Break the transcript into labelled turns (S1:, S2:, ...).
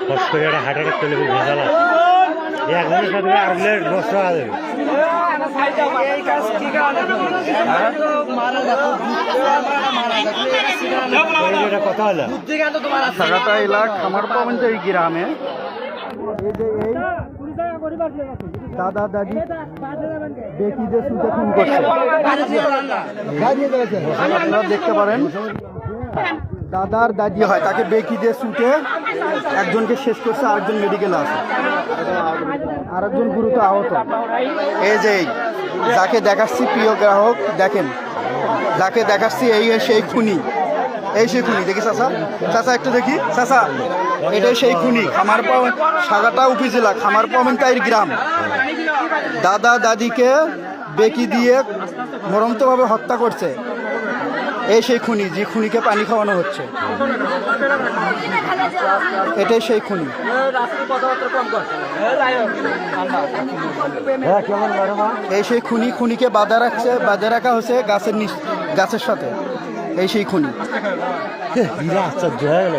S1: হস করে একটা হার্ট অ্যাটাক চলে ভেজাল আছে একজনের সাথে আরলে নষ্ট হয়ে যাবে কথা হলো
S2: সাগাটা এলাকা খামার পাবেন এই গ্রামে দাদা দাদি বেকিদের সুতে খুন করছে আপনারা দেখতে পারেন দাদার দাদি হয় তাকে বেকি দিয়ে শুটে একজনকে শেষ করছে আরেকজন মেডিকেলে আছে আরেকজন গুরুতর আহত এই যে যাকে দেখাচ্ছি প্রিয় গ্রাহক দেখেন যাকে দেখাচ্ছি এই সেই খুনি এই সেই খুনি দেখি চাচা চাচা একটু দেখি চাচা এটাই সেই খুনি খামার পাবেন সাগাটা উপজেলা খামার পাবেন তাই গ্রাম দাদা দাদিকে বেকি দিয়ে মরমতভাবে হত্যা করছে এই সেই খুনি যে খুনিকে পানি খাওয়ানো হচ্ছে এটাই সেই খুনি এই সেই খুনি খুনিকে বাঁধা রাখা হচ্ছে গাছের সাথে এই সেই খুনি
S1: আশ্চর্য হয়ে গেল